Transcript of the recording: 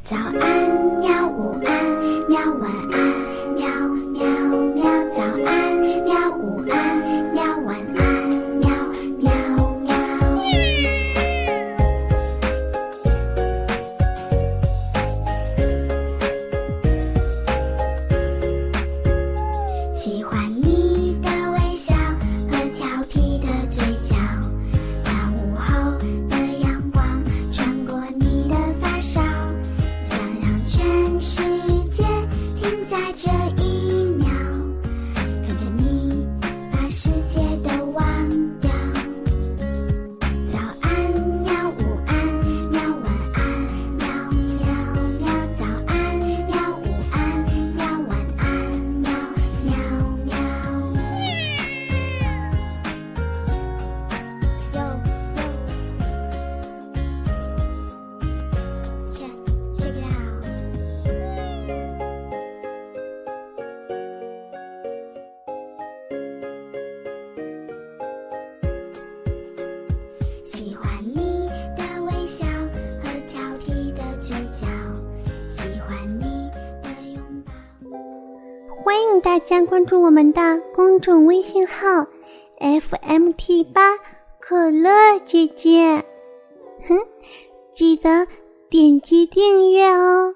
早安喵，午安喵，晚安喵喵喵，早安喵，午安喵，晚安喵喵喵。喜欢你的微笑和调皮的嘴角，那午后的阳光穿过你的发梢，想让全世界停在这一秒，跟着你把世界都忘掉。早安喵，午安喵，晚安喵喵喵，早安喵，午安喵，晚安喵喵喵。Check it out. 喜欢你的微笑和调皮的嘴角，喜欢你的拥抱。欢迎大家关注我们的公众微信号 FMT8 可乐姐姐，记得点击订阅哦。